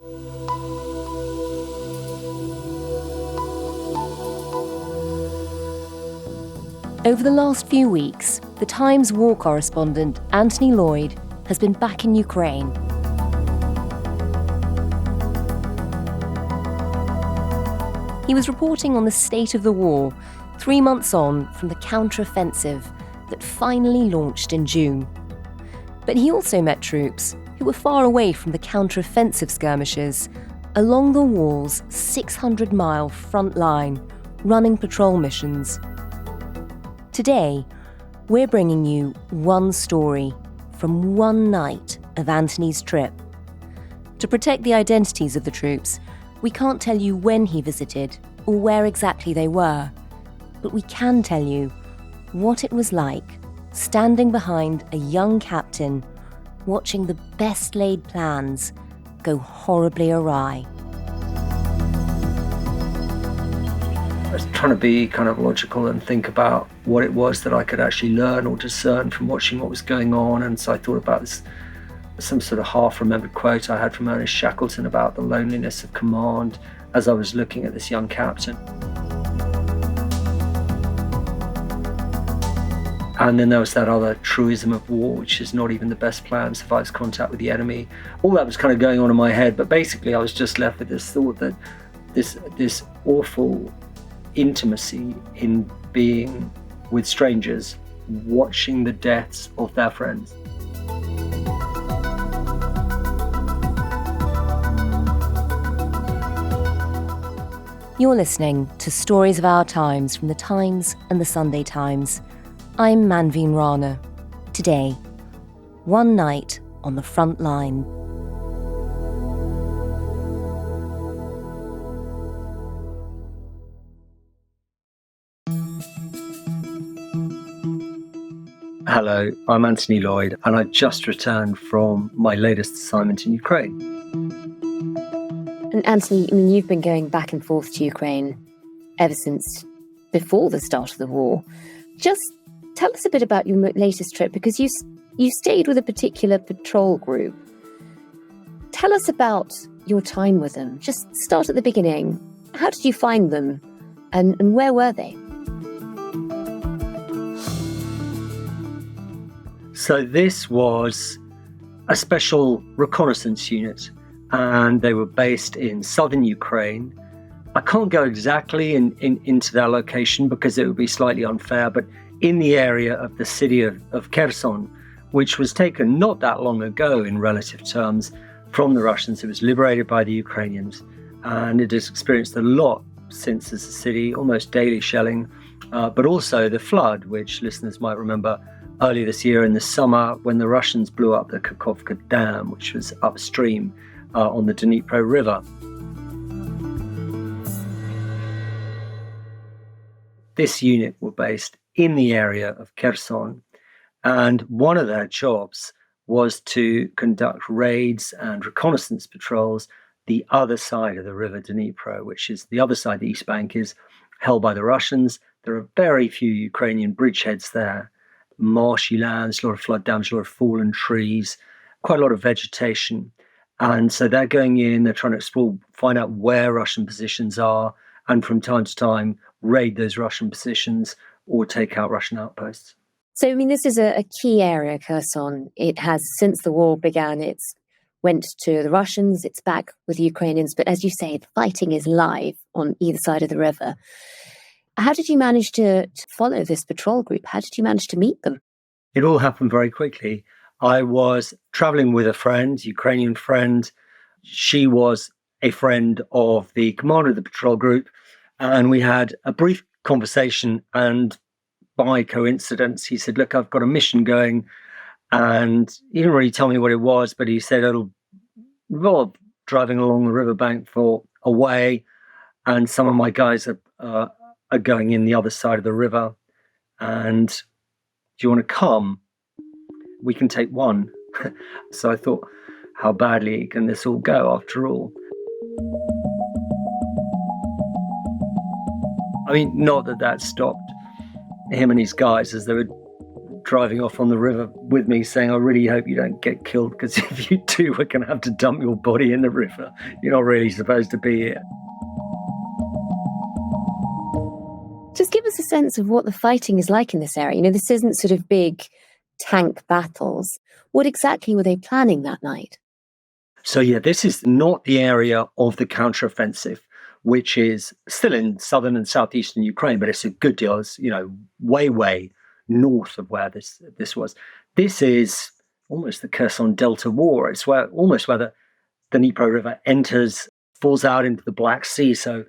Over the last few weeks, the Times war correspondent Anthony Loyd has been back in Ukraine. He was reporting on the state of the war 3 months on from the counter-offensive that finally launched in June. But he also met troops who were far away from the counter-offensive skirmishes, along the wall's 600-mile front line, running patrol missions. Today, we're bringing you one story from one night of Anthony's trip. To protect the identities of the troops, we can't tell you when he visited or where exactly they were, but we can tell you what it was like standing behind a young captain watching the best laid plans go horribly awry. I was trying to be kind of logical and think about what it was that I could actually learn or discern from watching what was going on. And so I thought about this, some sort of half-remembered quote I had from Ernest Shackleton about the loneliness of command as I was looking at this young captain. And then there was that other truism of war, which is not even the best plan survives contact with the enemy. All that was kind of going on in my head, but basically I was just left with this thought that this awful intimacy in being with strangers, watching the deaths of their friends. You're listening to Stories of Our Times from the Times and the Sunday Times. I'm Manveen Rana. Today, one night on the front line. Hello, I'm Anthony Loyd, and I just returned from my latest assignment in Ukraine. And Anthony, I mean, you've been going back and forth to Ukraine ever since before the start of the war. Just tell us a bit about your latest trip, because you stayed with a particular patrol group. Tell us about your time with them. Just start at the beginning. How did you find them, and where were they? So this was a special reconnaissance unit, and they were based in southern Ukraine. I can't go exactly into their location because it would be slightly unfair, but in the area of the city of Kherson, which was taken not that long ago in relative terms from the Russians. It was liberated by the Ukrainians, and it has experienced a lot since as a city, almost daily shelling, but also the flood, which listeners might remember earlier this year in the summer when the Russians blew up the Kakhovka Dam, which was upstream on the Dnipro River. This unit were based in the area of Kherson, and one of their jobs was to conduct raids and reconnaissance patrols the other side of the river Dnipro, which is the other side. The east bank is held by the Russians. There are very few Ukrainian bridgeheads there. Marshy lands, a lot of flood damage, a lot of fallen trees, quite a lot of vegetation. And so they're going in, they're trying to explore, find out where Russian positions are, and from time to time raid those Russian positions or take out Russian outposts. So, I mean, this is a key area, Kherson. It has, since the war began, it's went to the Russians, it's back with the Ukrainians. But as you say, the fighting is live on either side of the river. How did you manage to follow this patrol group? How did you manage to meet them? It all happened very quickly. I was traveling with a friend, Ukrainian friend. She was a friend of the commander of the patrol group, and we had a brief conversation, and by coincidence, he said, look, I've got a mission going, and he didn't really tell me what it was, but he said it'll involve driving along the riverbank for a way, and some of my guys are going in the other side of the river, and do you want to come? We can take one. So I thought, how badly can this all go after all? I mean, not that stopped him and his guys as they were driving off on the river with me saying, I really hope you don't get killed, because if you do, we're going to have to dump your body in the river. You're not really supposed to be here. Just give us a sense of what the fighting is like in this area. You know, this isn't sort of big tank battles. What exactly were they planning that night? So, yeah, this is not the area of the counteroffensive, which is still in southern and southeastern Ukraine, but it's a good deal. It's, way north of where this was. This is almost the Kherson Delta War. It's where the Dnipro River enters, falls out into the Black Sea. So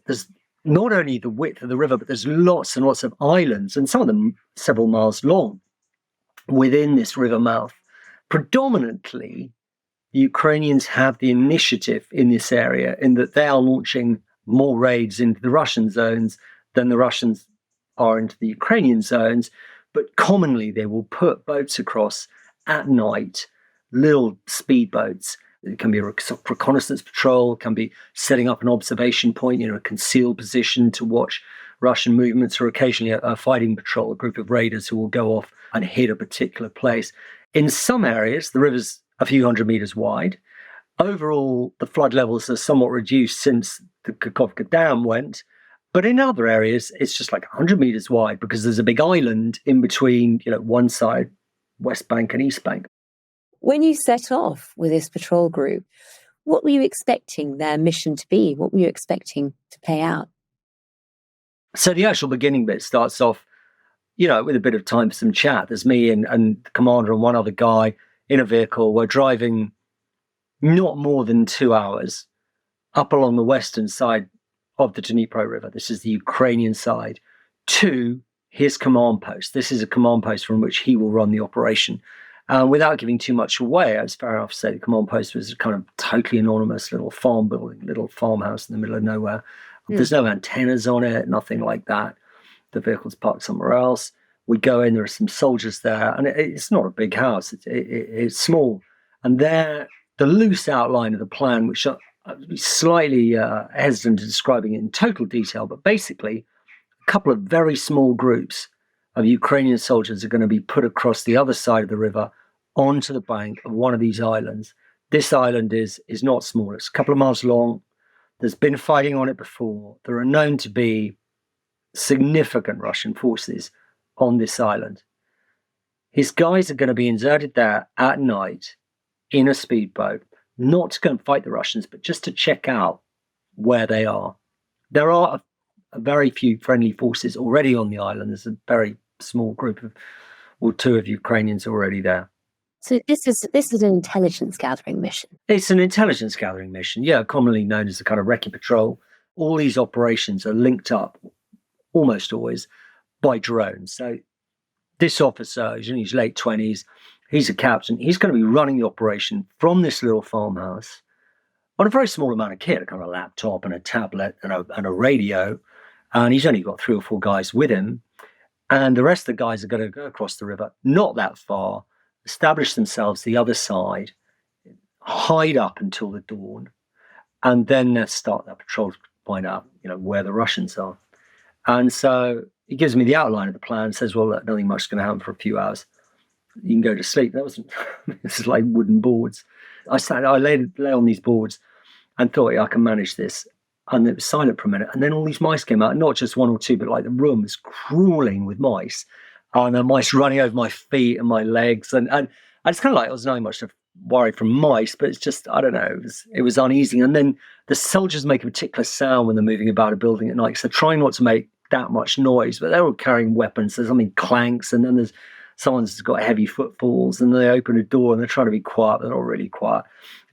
there's not only the width of the river, but there's lots and lots of islands, and some of them several miles long within this river mouth. Predominantly, the Ukrainians have the initiative in this area in that they are launching more raids into the Russian zones than the Russians are into the Ukrainian zones. But commonly, they will put boats across at night, little speedboats. It can be a reconnaissance patrol, it can be setting up an observation point, a concealed position to watch Russian movements, or occasionally a fighting patrol, a group of raiders who will go off and hit a particular place. In some areas, the river's a few hundred meters wide. Overall, the flood levels are somewhat reduced since the Kakhovka Dam went. But in other areas, it's just like 100 meters wide because there's a big island in between, one side, West Bank and East Bank. When you set off with this patrol group, what were you expecting their mission to be? What were you expecting to play out? So the actual beginning bit starts off, with a bit of time for some chat. There's me and the commander and one other guy in a vehicle. We're driving not more than 2 hours up along the western side of the Dnipro River. This is the Ukrainian side, to his command post. This is a command post from which he will run the operation. Without giving too much away, it's fair enough to say the command post was a kind of totally anonymous little farm building, little farmhouse in the middle of nowhere. There's no antennas on it, nothing like that. The vehicle's parked somewhere else. We go in, there are some soldiers there, and it's not a big house. It's small. And there, the loose outline of the plan, which I'd be slightly hesitant to describing it in total detail, but basically a couple of very small groups of Ukrainian soldiers are going to be put across the other side of the river onto the bank of one of these islands. This island is not small. It's a couple of miles long. There's been fighting on it before. There are known to be significant Russian forces on this island. His guys are going to be inserted there at night in a speedboat, not to go and fight the Russians, but just to check out where they are. There are a very few friendly forces already on the island. There's a very small group of two of Ukrainians already there. So this is an intelligence gathering mission. It's an intelligence gathering mission, commonly known as a kind of recce patrol. All these operations are linked up, almost always, by drones. So this officer, he's in his late 20s, he's a captain. He's going to be running the operation from this little farmhouse on a very small amount of kit, a kind of a laptop and a tablet and a radio. And he's only got 3 or 4 guys with him. And the rest of the guys are going to go across the river, not that far, establish themselves the other side, hide up until the dawn, and then start that patrol to find out, where the Russians are. And so he gives me the outline of the plan, says, well, look, nothing much is going to happen for a few hours. You can go to sleep. That wasn't, this is like wooden boards. I lay on these boards and thought, I can manage this. And it was silent for a minute. And then all these mice came out, not just 1 or 2, but like the room was crawling with mice. And the mice running over my feet and my legs. And I was kind of like, I was not much to worry from mice, but it's just, I don't know, it was uneasy. And then the soldiers make a particular sound when they're moving about a building at night. So they're trying not to make that much noise, but they're all carrying weapons. There's something clanks, and then there's someone's got heavy footfalls, and they open a door and they're trying to be quiet. They're not really quiet.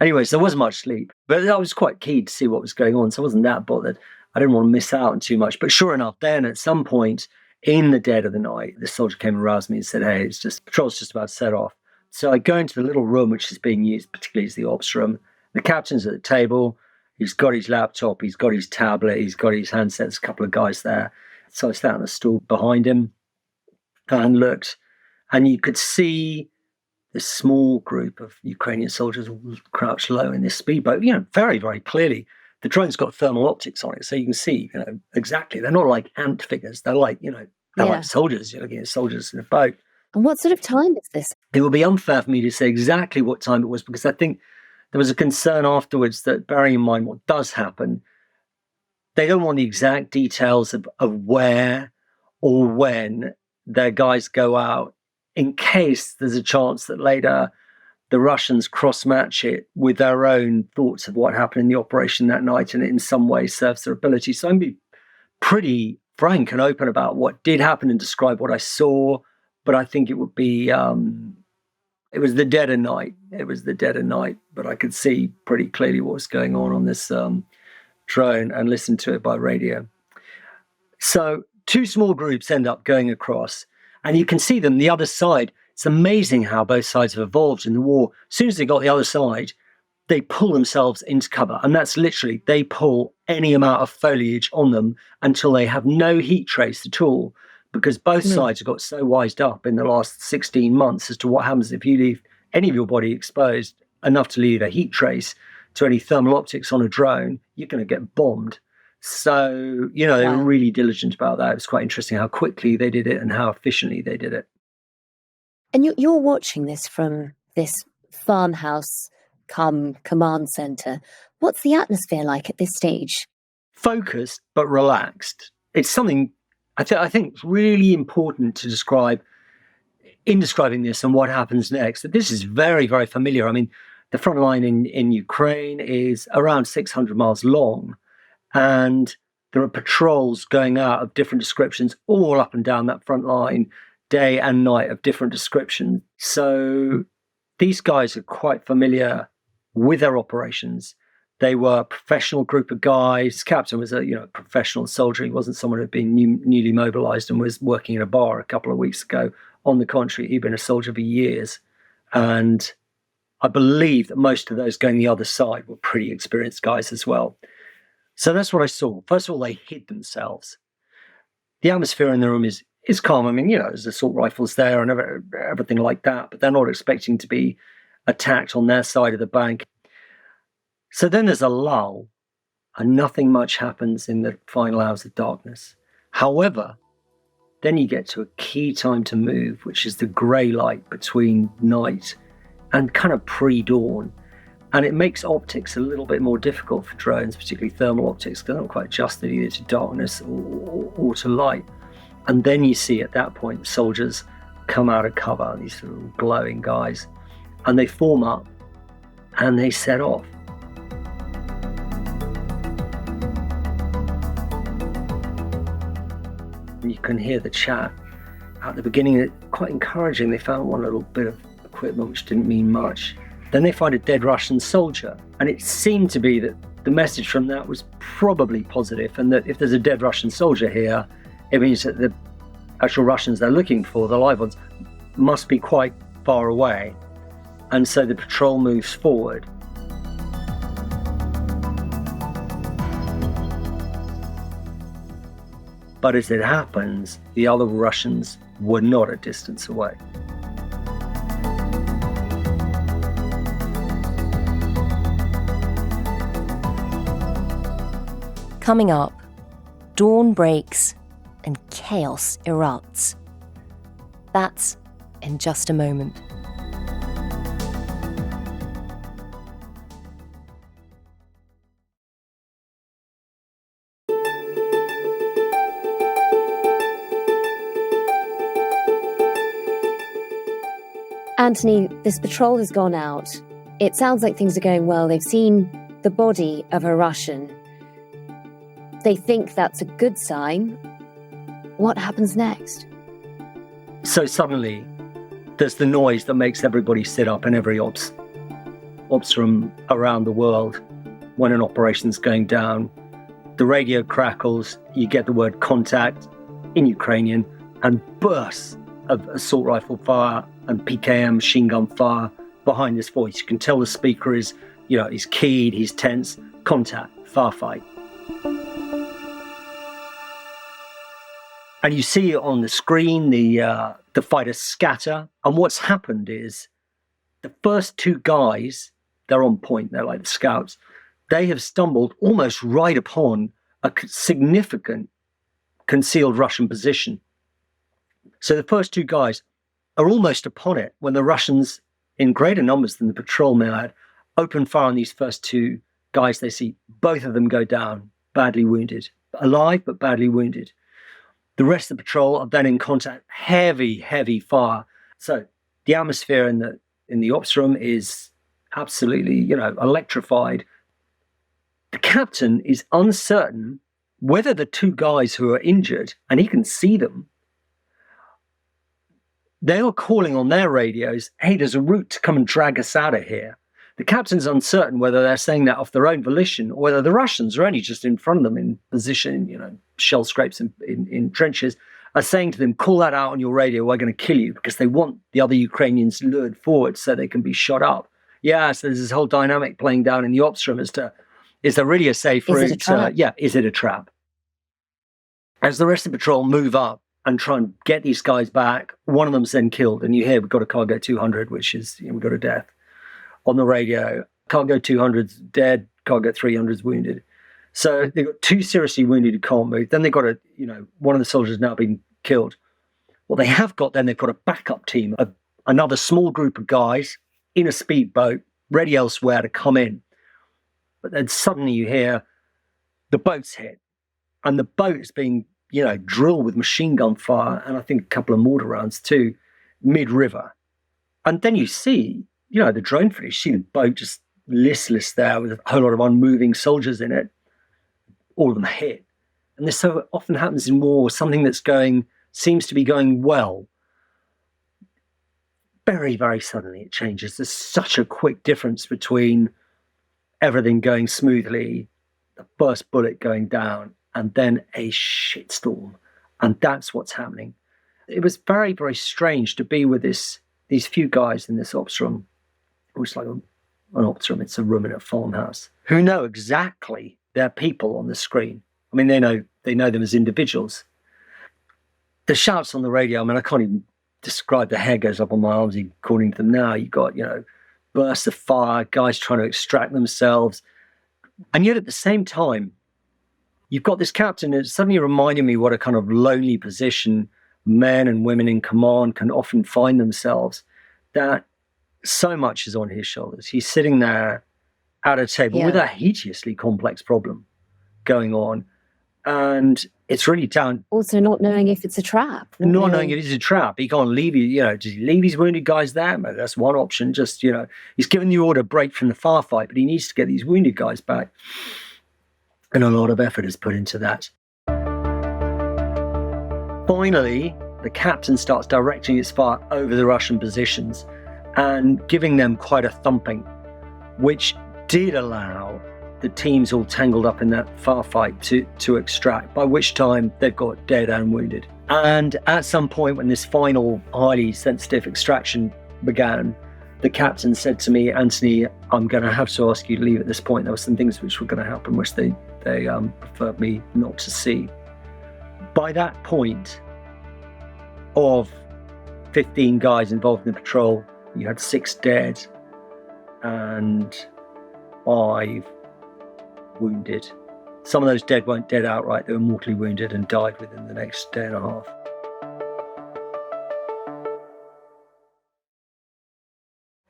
Anyway, so there wasn't much sleep, but I was quite keen to see what was going on. So I wasn't that bothered. I didn't want to miss out on too much. But sure enough, then at some point in the dead of the night, this soldier came and roused me and said, hey, patrol's just about to set off. So I go into the little room which is being used, particularly as the ops room. The captain's at the table. He's got his laptop. He's got his tablet. He's got his handsets. A couple of guys there. So I sat on a stool behind him and looked. And you could see this small group of Ukrainian soldiers crouched low in this speedboat, very, very clearly. The drone's got thermal optics on it, so you can see, exactly. They're not like ant figures. They're like, they're like soldiers. You're looking at soldiers in a boat. And what sort of time is this? It would be unfair for me to say exactly what time it was, because I think there was a concern afterwards that, bearing in mind what does happen, they don't want the exact details of where or when their guys go out, in case there's a chance that later the Russians cross-match it with their own thoughts of what happened in the operation that night, and it in some way serves their ability. So I'm being pretty frank and open about what did happen and describe what I saw, but I think it would be, it was the dead of night. It was the dead of night, but I could see pretty clearly what was going on this drone and listen to it by radio. So 2 small groups end up going across, and you can see them the other side. It's amazing how both sides have evolved in the war. As soon as they got the other side, they pull themselves into cover. And that's literally, they pull any amount of foliage on them until they have no heat trace at all, because both sides have got so wised up in the last 16 months as to what happens if you leave any of your body exposed enough to leave a heat trace to any thermal optics on a drone, you're going to get bombed. So, they were really diligent about that. It was quite interesting how quickly they did it and how efficiently they did it. And you're watching this from this farmhouse come command center. What's the atmosphere like at this stage? Focused, but relaxed. It's something I think it's really important to describe in describing this and what happens next. That this is very, very familiar. I mean, the front line in Ukraine is around 600 miles long, and there are patrols going out of different descriptions all up and down that front line, day and night, of different descriptions. So these guys are quite familiar with their operations. They were a professional group of guys. Captain was a professional soldier. He wasn't someone who had been newly mobilized and was working in a bar a couple of weeks ago. On the contrary, he'd been a soldier for years. And I believe that most of those going the other side were pretty experienced guys as well. So that's what I saw. First of all, they hid themselves. The atmosphere in the room is calm. I mean, there's assault rifles there and everything like that, but they're not expecting to be attacked on their side of the bank. So then there's a lull, and nothing much happens in the final hours of darkness. However, then you get to a key time to move, which is the grey light between night and kind of pre-dawn. And it makes optics a little bit more difficult for drones, particularly thermal optics, because they're not quite adjusted either to darkness or to light. And then you see at that point soldiers come out of cover, these sort of glowing guys, and they form up and they set off. And you can hear the chat at the beginning, quite encouraging. They found one little bit of equipment which didn't mean much. Then they find a dead Russian soldier, and it seemed to be that the message from that was probably positive, and that if there's a dead Russian soldier here, it means that the actual Russians they're looking for, the live ones, must be quite far away. And so the patrol moves forward. But as it happens, the other Russians were not a distance away. Coming up, dawn breaks and chaos erupts. That's in just a moment. Anthony, this patrol has gone out. It sounds like things are going well. They've seen the body of a Russian. They think that's a good sign. What happens next? So suddenly, there's the noise that makes everybody sit up in every ops room around the world when an operation's going down. The radio crackles, you get the word contact in Ukrainian, and bursts of assault rifle fire and PKM machine gun fire behind this voice. You can tell the speaker is, he's keyed, he's tense. Contact, firefight. And you see it on the screen, the fighters scatter. And what's happened is the first 2 guys, they're on point, they're like the scouts. They have stumbled almost right upon a significant concealed Russian position. So the first 2 guys are almost upon it when the Russians, in greater numbers than the patrol may have, open fire on these first two guys they see. Both of them go down, badly wounded. Alive, but badly wounded. The rest of the patrol are then in contact, heavy, heavy fire. So the atmosphere in the ops room is absolutely, electrified. The captain is uncertain whether the two guys who are injured, and he can see them, they are calling on their radios, hey, there's a route to come and drag us out of here. The captain's uncertain whether they're saying that off their own volition or whether the Russians are only just in front of them in position, shell scrapes in trenches, are saying to them, call that out on your radio, we're going to kill you, because they want the other Ukrainians lured forward so they can be shot up. Yeah, so there's this whole dynamic playing down in the ops room as to, is there really a safe route? Is it a trap? Is it a trap? As the rest of the patrol move up and try and get these guys back, one of them's then killed, and you hear, we've got a cargo 200, which is, we've got a death on the radio. Cargo 200's dead, cargo 300's wounded. So they've got two seriously wounded who can't move. Then they've got one of the soldiers now been killed. What they have got then, they've got a backup team of another small group of guys in a speedboat, ready elsewhere to come in. But then suddenly you hear the boat's hit, and the boat's being, drilled with machine gun fire, and I think a couple of mortar rounds too, mid-river. And then you see, the drone footage, you see the boat just listless there with a whole lot of unmoving soldiers in it. All of them hit. And this so often happens in war, something that's seems to be going well. Very, very suddenly it changes. There's such a quick difference between everything going smoothly, the first bullet going down, and then a shitstorm. And that's what's happening. It was very, very strange to be with these few guys in this ops room. It was like an ops room, it's a room in a farmhouse, who know exactly their people on the screen. I mean, they know them as individuals. The shouts on the radio, I can't even describe, the hair goes up on my arms according to them now. You've got, bursts of fire, guys trying to extract themselves. And yet at the same time, you've got this captain that suddenly reminded me what a kind of lonely position men and women in command can often find themselves, that so much is on his shoulders. He's sitting there at a table with a hideously complex problem going on. And it's really down. Also not knowing if it's a trap. Not knowing if it's a trap. He can't leave just leave his wounded guys there. Maybe that's one option. Just, he's given the order break from the firefight, but he needs to get these wounded guys back. And a lot of effort is put into that. Finally, the captain starts directing his fire over the Russian positions and giving them quite a thumping, which did allow the teams all tangled up in that firefight to extract, by which time they've got dead and wounded. And at some point when this final highly sensitive extraction began, the captain said to me, Anthony, I'm going to have to ask you to leave at this point. There were some things which were going to happen which they preferred me not to see. By that point, of 15 guys involved in the patrol, you had 6 dead and 5 wounded. Some of those dead weren't dead outright, they were mortally wounded and died within the next day and a half.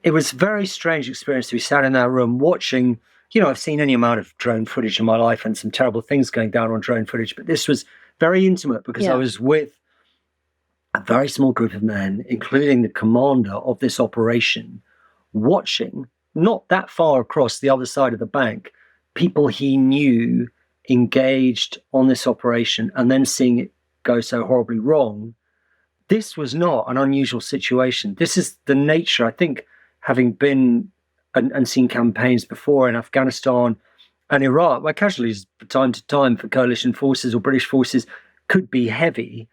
It was a very strange experience to be sat in that room watching. I've seen any amount of drone footage in my life and some terrible things going down on drone footage, but this was very intimate because I was with a very small group of men, including the commander of this operation, watching, not that far across the other side of the bank, people he knew engaged on this operation and then seeing it go so horribly wrong. This was not an unusual situation. This is the nature, I think, having been and seen campaigns before in Afghanistan and Iraq, where casualties from time to time for coalition forces or British forces could be heavy.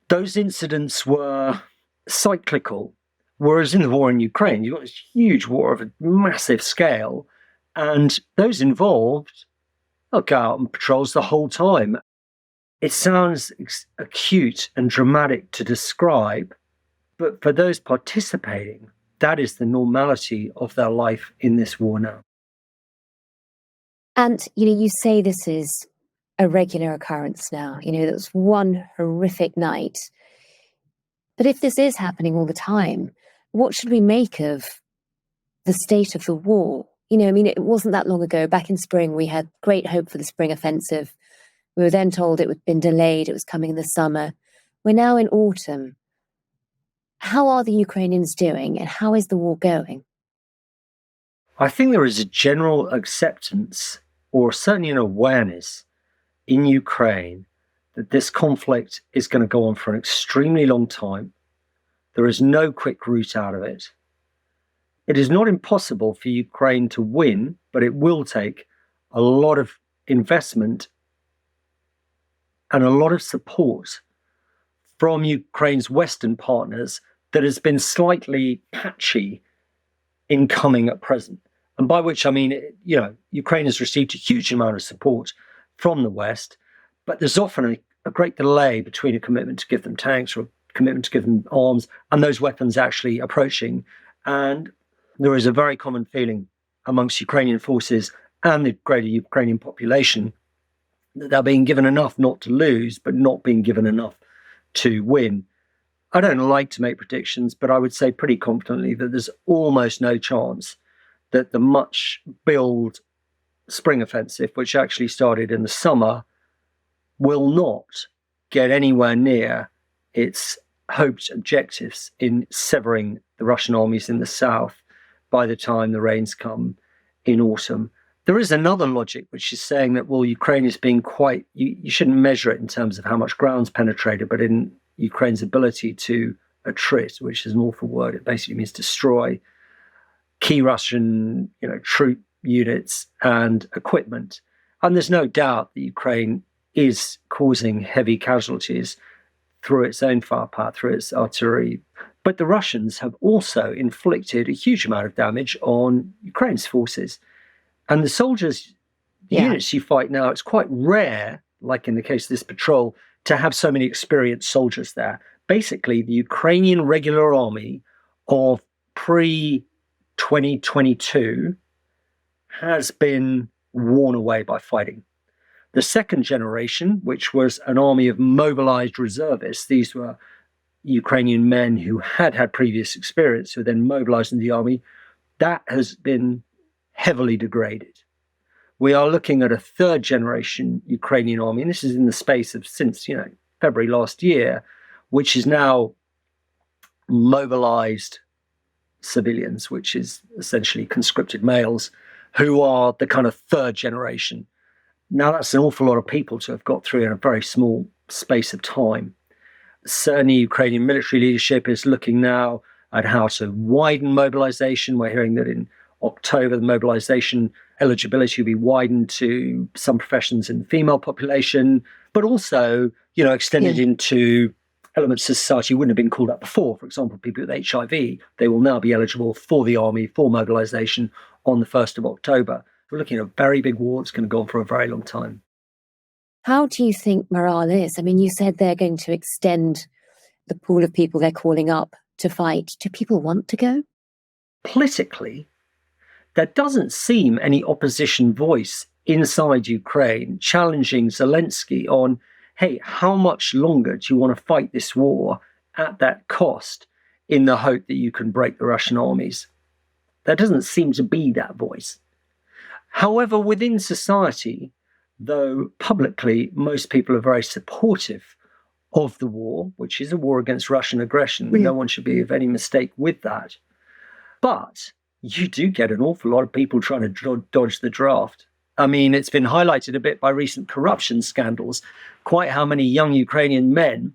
Those incidents were cyclical, whereas in the war in Ukraine, you've got this huge war of a massive scale, and those involved go out on patrols the whole time. It sounds acute and dramatic to describe, but for those participating, that is the normality of their life in this war now. And, you say this is a regular occurrence now. There was one horrific night. But if this is happening all the time, what should we make of the state of the war? It wasn't that long ago, back in spring, we had great hope for the spring offensive. We were then told it had been delayed, it was coming in the summer. We're now in autumn. How are the Ukrainians doing, and how is the war going? I think there is a general acceptance, or certainly an awareness in Ukraine, that this conflict is going to go on for an extremely long time. There is no quick route out of it. It is not impossible for Ukraine to win, but it will take a lot of investment and a lot of support from Ukraine's Western partners that has been slightly patchy in coming at present. And by which I mean, Ukraine has received a huge amount of support from the West, but there's often a great delay between a commitment to give them tanks or a commitment to give them arms and those weapons actually approaching. And there is a very common feeling amongst Ukrainian forces and the greater Ukrainian population that they're being given enough not to lose, but not being given enough to win. I don't like to make predictions, but I would say pretty confidently that there's almost no chance that the much-billed spring offensive, which actually started in the summer, will not get anywhere near its hoped objectives in severing the Russian armies in the south by the time the rains come in autumn. There is another logic which is saying that, well, Ukraine is being quite, you shouldn't measure it in terms of how much ground's penetrated, but in Ukraine's ability to attrit, which is an awful word. It basically means destroy key Russian, troop units and equipment. And there's no doubt that Ukraine is causing heavy casualties through its own firepower, through its artillery. But the Russians have also inflicted a huge amount of damage on Ukraine's forces. And the soldiers, the units you fight now, it's quite rare, like in the case of this patrol, to have so many experienced soldiers there. Basically, the Ukrainian regular army of pre-2022 has been worn away by fighting. The second generation, which was an army of mobilized reservists, these were Ukrainian men who had previous experience, who were then mobilized in the army, that has been heavily degraded. We are looking at a third generation Ukrainian army, and this is in the space of since, February last year, which is now mobilized civilians, which is essentially conscripted males, who are the kind of third generation. Now, that's an awful lot of people to have got through in a very small space of time. Certainly, Ukrainian military leadership is looking now at how to widen mobilization. We're hearing that in October, the mobilization eligibility will be widened to some professions in the female population, but also, extended into elements of society who wouldn't have been called up before. For example, people with HIV, they will now be eligible for the army, for mobilization on the 1st of October. We're looking at a very big war. It's going to go on for a very long time. How do you think morale is? I mean, you said they're going to extend the pool of people they're calling up to fight. Do people want to go? Politically, there doesn't seem any opposition voice inside Ukraine challenging Zelensky on, hey, how much longer do you want to fight this war at that cost in the hope that you can break the Russian armies? There doesn't seem to be that voice. However, within society, though publicly most people are very supportive of the war, which is a war against Russian aggression, no one should be of any mistake with that. But you do get an awful lot of people trying to dodge the draft. I mean, it's been highlighted a bit by recent corruption scandals, quite how many young Ukrainian men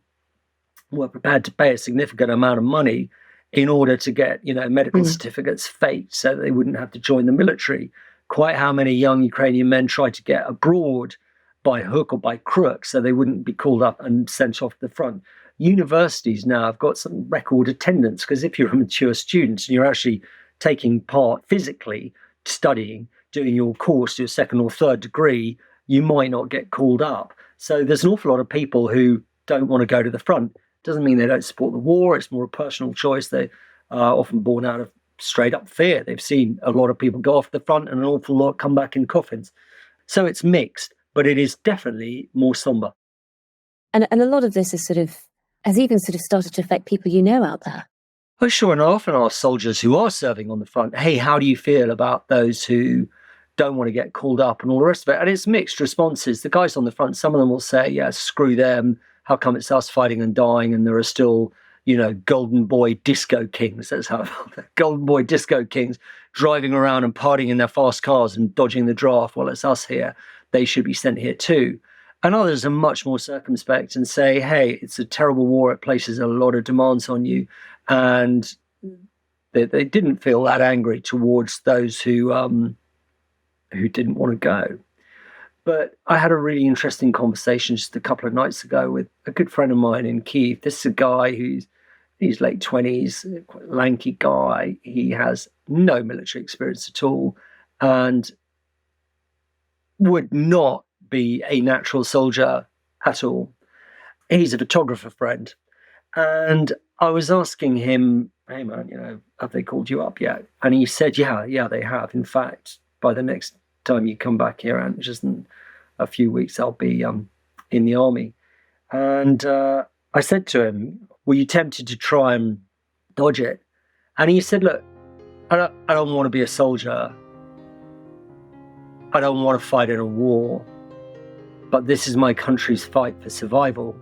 were prepared to pay a significant amount of money in order to get, medical certificates faked so that they wouldn't have to join the military. Quite how many young Ukrainian men tried to get abroad by hook or by crook so they wouldn't be called up and sent off to the front. Universities now have got some record attendance, because if you're a mature student and you're actually taking part physically, studying, doing your course, your second or third degree, you might not get called up. So there's an awful lot of people who don't want to go to the front. Doesn't mean they don't support the war. It's more a personal choice. They are often born out of straight up fear. They've seen a lot of people go off the front and an awful lot come back in coffins. So it's mixed, but it is definitely more somber. And a lot of this is sort of has even sort of started to affect people you know out there. Well, sure, and I often ask soldiers who are serving on the front, hey, how do you feel about those who don't want to get called up and all the rest of it? And it's mixed responses. The guys on the front, some of them will say, yeah, screw them. How come it's us fighting and dying and there are still, golden boy disco kings? That's how golden boy disco kings driving around and partying in their fast cars and dodging the draft. Well, it's us here. They should be sent here too. And others are much more circumspect and say, hey, it's a terrible war. It places a lot of demands on you. And they didn't feel that angry towards those who didn't want to go. But I had a really interesting conversation just a couple of nights ago with a good friend of mine in Kyiv. This is a guy he's late 20s, quite a lanky guy. He has no military experience at all and would not be a natural soldier at all. He's a photographer friend. And I was asking him, hey man, have they called you up yet? And he said, yeah, they have. In fact, by the next time you come back here, and just in a few weeks, I'll be in the army. And I said to him, were you tempted to try and dodge it? And he said, look, I don't want to be a soldier. I don't want to fight in a war. But this is my country's fight for survival.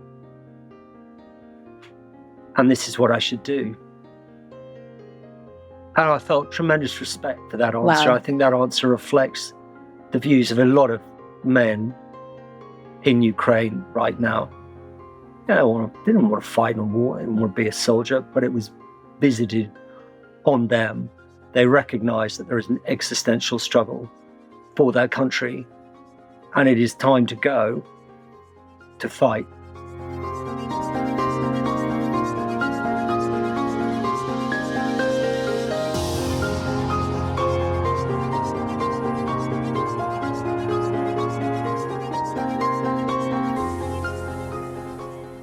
And this is what I should do. And I felt tremendous respect for that answer. Wow. I think that answer reflects the views of a lot of men in Ukraine right now. They didn't want to fight in a war, they didn't want to be a soldier, but it was visited on them. They recognize that there is an existential struggle for their country, and it is time to go to fight.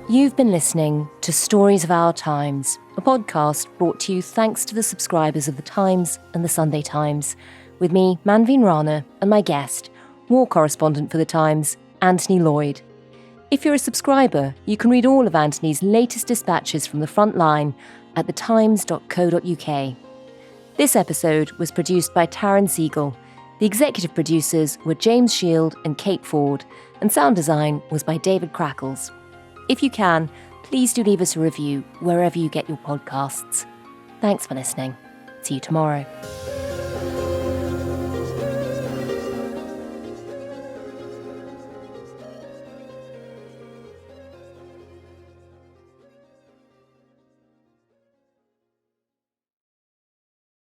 You've been listening to Stories of Our Times, a podcast brought to you thanks to the subscribers of The Times and The Sunday Times, with me, Manveen Rana, and my guest, war correspondent for The Times, Anthony Loyd. If you're a subscriber, you can read all of Anthony's latest dispatches from the front line at thetimes.co.uk. This episode was produced by Taryn Siegel. The executive producers were James Shield and Kate Ford, and sound design was by David Crackles. If you can, please do leave us a review wherever you get your podcasts. Thanks for listening. See you tomorrow.